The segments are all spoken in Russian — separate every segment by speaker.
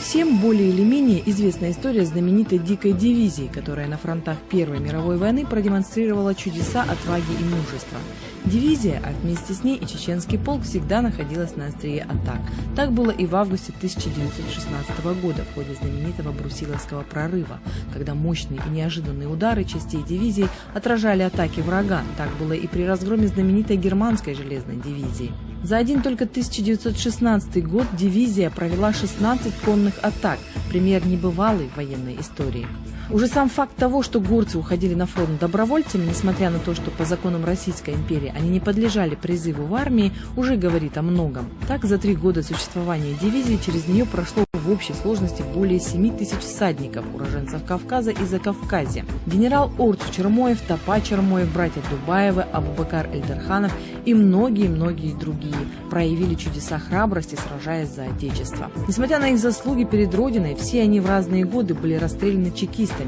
Speaker 1: Всем более или менее известна история знаменитой дикой дивизии, которая на фронтах Первой мировой войны продемонстрировала чудеса отваги и мужества. Дивизия, а вместе с ней и чеченский полк, всегда находилась на острие атак. Так было и в августе 1916 года в ходе знаменитого Брусиловского прорыва, когда мощные и неожиданные удары частей дивизии отражали атаки врага. Так было и при разгроме знаменитой германской железной дивизии. За один только 1916 год дивизия провела 16 конных атак, пример небывалой в военной истории. Уже сам факт того, что горцы уходили на фронт добровольцами, несмотря на то, что по законам Российской империи они не подлежали призыву в армии, уже говорит о многом. Так, за 3 года существования дивизии через нее прошло в общей сложности более 7 тысяч всадников, уроженцев Кавказа и Закавказья. Генерал Орцу Чермоев, Топа Чермоев, братья Дубаевы, Абубакар Эльдерханов и многие-многие другие проявили чудеса храбрости, сражаясь за Отечество. Несмотря на их заслуги перед Родиной, все они в разные годы были расстреляны чекистами.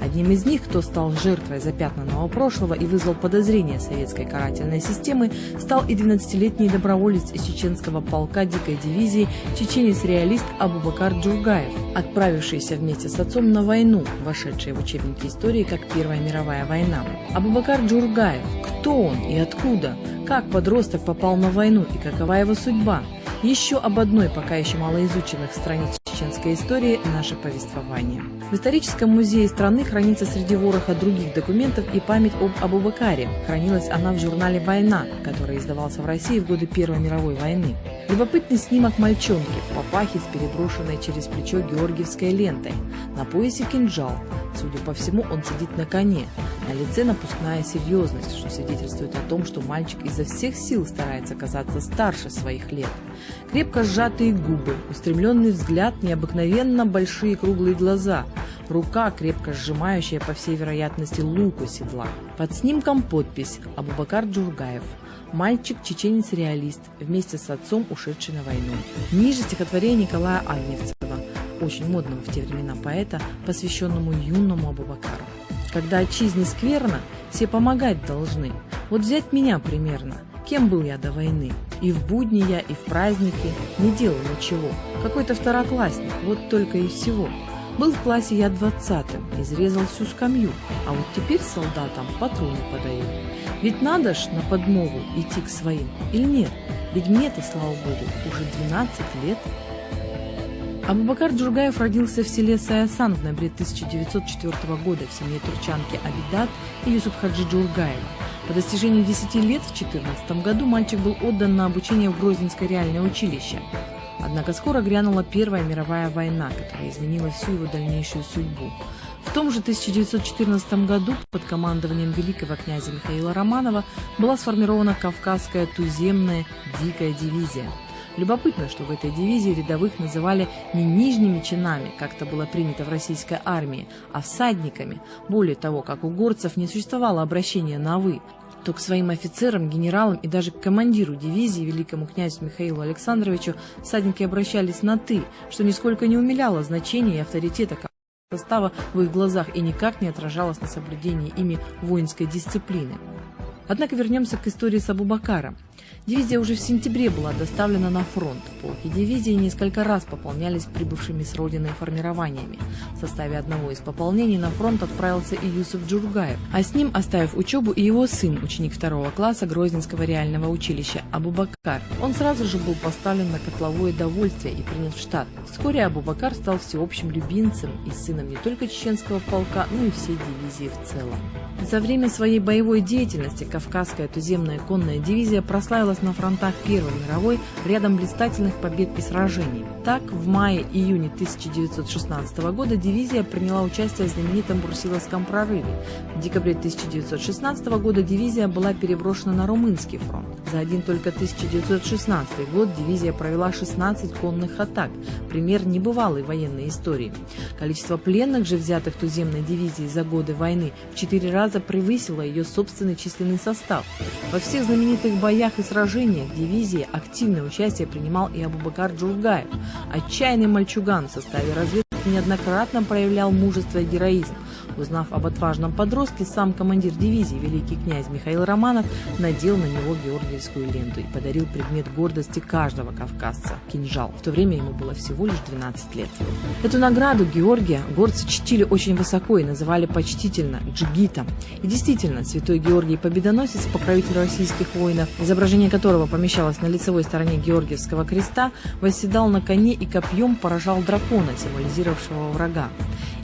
Speaker 1: Одним из них, кто стал жертвой запятнанного прошлого и вызвал подозрения советской карательной системы, стал и 12-летний доброволец из чеченского полка дикой дивизии, чеченец-реалист Абубакар Джургаев, отправившийся вместе с отцом на войну, вошедший в учебники истории как Первая мировая война. Абубакар Джургаев. Кто он и откуда? Как подросток попал на войну и какова его судьба? Еще об одной пока еще малоизученных страниц чеченской истории наше повествование. В историческом музее страны хранится среди вороха других документов и память об Абубакаре. Хранилась она в журнале «Война», который издавался в России в годы Первой мировой войны. Любопытный снимок мальчонки в папахе с переброшенной через плечо георгиевской лентой. На поясе кинжал. Судя по всему, он сидит на коне. На лице напускная серьезность, что свидетельствует о том, что мальчик изо всех сил старается казаться старше своих лет. Крепко сжатые губы, устремленный взгляд, необыкновенно большие круглые глаза. Рука, крепко сжимающая, по всей вероятности, лук у седла. Под снимком подпись «Абубакар Джургаев». Мальчик, чеченец-реалист, вместе с отцом ушедший на войну. Ниже стихотворение Николая Альневцева, очень модного в те времена поэта, посвященному юному Абубакару. Когда отчизне скверно, все помогать должны. Вот взять меня примерно. Кем был я до войны? И в будни я, и в праздники не делал ничего. Какой-то второклассник, вот только и всего. Был в классе я 20-м, изрезал всю скамью, а вот теперь солдатам патроны подаю. Ведь надо ж на подмогу идти к своим, или нет? Ведь мне-то, слава богу, уже 12 лет. Абубакар Джургаев родился в селе Саясан в ноябре 1904 года в семье турчанки Абидат и Юсупхаджи Джургаева. По достижении 10 лет в 2014 году мальчик был отдан на обучение в Грозненское реальное училище. Однако скоро грянула Первая мировая война, которая изменила всю его дальнейшую судьбу. В том же 1914 году под командованием великого князя Михаила Романова была сформирована Кавказская туземная дикая дивизия. Любопытно, что в этой дивизии рядовых называли не нижними чинами, как это было принято в российской армии, а всадниками. Более того, как у горцев не существовало обращения на «вы», то к своим офицерам, генералам и даже к командиру дивизии, великому князю Михаилу Александровичу, всадники обращались на «ты», что нисколько не умаляло значения и авторитета состава в их глазах и никак не отражалось на соблюдении ими воинской дисциплины. Однако вернемся к истории с Абубакаром. Дивизия уже в сентябре была доставлена на фронт. Полки дивизии несколько раз пополнялись прибывшими с родины формированиями. В составе одного из пополнений на фронт отправился и Юсуп Джургаев, а с ним, оставив учебу, и его сын, ученик 2 класса Грозненского реального училища Абубакар. Он сразу же был поставлен на котловое довольствие и принят в штат. Вскоре Абубакар стал всеобщим любимцем и сыном не только чеченского полка, но и всей дивизии в целом. За время своей боевой деятельности Кавказская туземная конная дивизия прославилась на фронтах Первой мировой рядом блистательных побед и сражений. Так, в мае-июне 1916 года дивизия приняла участие в знаменитом Брусиловском прорыве. В декабре 1916 года дивизия была переброшена на Румынский фронт. За один только 1916 год дивизия провела 16 конных атак, пример небывалой военной истории. Количество пленных же, взятых туземной дивизией за годы войны, в 4 раза превысило ее собственный численный состав. Во всех знаменитых боях и сражениях дивизии активное участие принимал и Абубакар Джургаев. Отчаянный мальчуган в составе разведки неоднократно проявлял мужество и героизм. Узнав об отважном подростке, сам командир дивизии, великий князь Михаил Романов, надел на него георгиевскую ленту и подарил предмет гордости каждого кавказца – кинжал. В то время ему было всего лишь 12 лет. Эту награду Георгия горцы чтили очень высоко и называли почтительно джигитом. И действительно, святой Георгий Победоносец, покровитель российских воинов, изображение которого помещалось на лицевой стороне Георгиевского креста, восседал на коне и копьем поражал дракона, символизировавшего врага.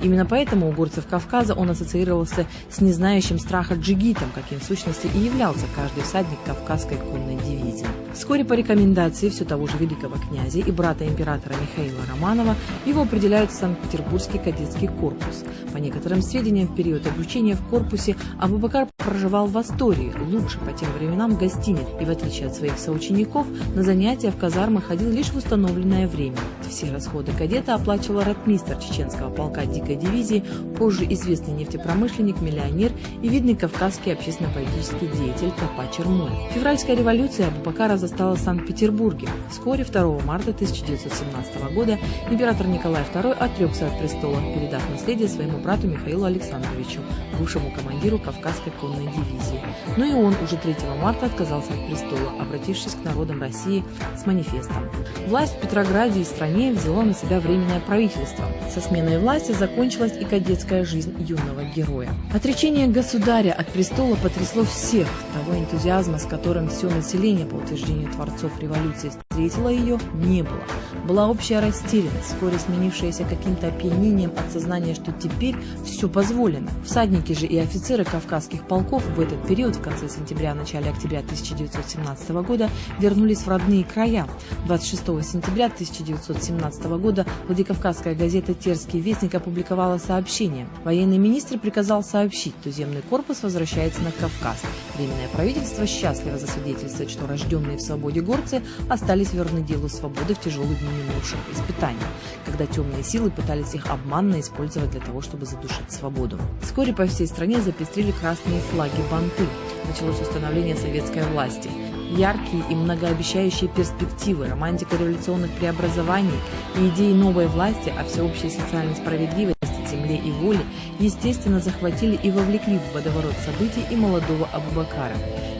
Speaker 1: Именно поэтому у горцев Кавказа он ассоциировался с незнающим страха джигитом, каким в сущности и являлся каждый всадник Кавказской конной дивизии. Вскоре по рекомендации все того же великого князя и брата императора Михаила Романова его определяют в Санкт-Петербургский кадетский корпус. По некоторым сведениям, в период обучения в корпусе Абубакар проживал в Астории, лучше по тем временам гостиниц, и в отличие от своих соучеников на занятия в казармы ходил лишь в установленное время. Все расходы кадета оплачивал ротмистр чеченского полка дикой дивизии, позже известный нефтепромышленник, миллионер и видный кавказский общественно-политический деятель Топа Чермоль. Февральская революция Абубакара застала в Санкт-Петербурге. Вскоре, 2 марта 1917 года, император Николай II отрекся от престола, передав наследие своему брату Михаилу Александровичу, бывшему командиру Кавказской конной дивизии. Но и он уже 3 марта отказался от престола, обратившись к народам России с манифестом. Власть в Петрограде и стране взяла на себя временное правительство. Со сменой власти закончилась и кадетская жизнь юного героя. Отречение государя от престола потрясло всех. Того энтузиазма, с которым все население, по утверждению творцов революции, встретило ее, не было. Была общая растерянность, вскоре сменившаяся каким-то опьянением от сознания, что теперь все позволено. Всадники же и офицеры кавказских полков в этот период, в конце сентября, начале октября 1917 года, вернулись в родные края. 26 сентября 1917 года Владикавказская газета «Терский вестник» опубликовала сообщение. Военный министр приказал сообщить, туземный корпус возвращается на Кавказ. Временное правительство счастливо засвидетельствует, что рожденные в свободе горцы остались верны делу свободы в тяжелые дни минувших испытаний, когда темные силы пытались их обманно использовать для того, чтобы задушить свободу. Вскоре по всей стране запестрили красные флаги банты. Началось установление советской власти. Яркие и многообещающие перспективы, романтика революционных преобразований и идеи новой власти о всеобщей социальной справедливости, земле и воле, естественно, захватили и вовлекли в водоворот событий и молодого Абубакара.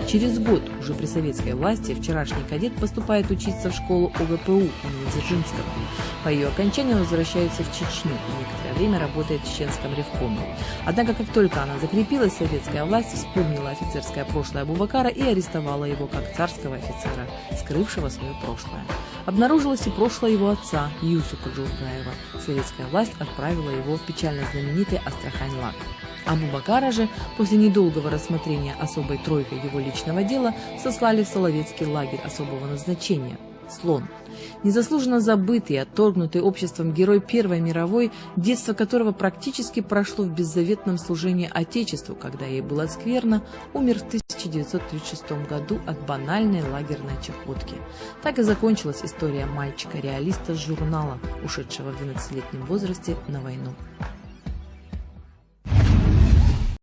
Speaker 1: Через год, уже при советской власти, вчерашний кадет поступает учиться в школу ОГПУ имени Дзержинского. По ее окончанию возвращается в Чечню и некоторое время работает в чеченском ревкоме. Однако, как только она закрепилась, советская власть вспомнила офицерское прошлое Абубакара и арестовала его как царского офицера, скрывшего свое прошлое. Обнаружилось и прошлое его отца, Юсупа Джургаева. Советская власть отправила его в печально знаменитый Астрахань-Лаг. Абубакара же, после недолгого рассмотрения особой тройкой его личного дела, сослали в Соловецкий лагерь особого назначения – Слон. Незаслуженно забытый и отторгнутый обществом герой Первой мировой, детство которого практически прошло в беззаветном служении Отечеству, когда ей было скверно, умер в 1936 году от банальной лагерной чахотки. Так и закончилась история мальчика-реалиста с журнала, ушедшего в 12-летнем возрасте на войну.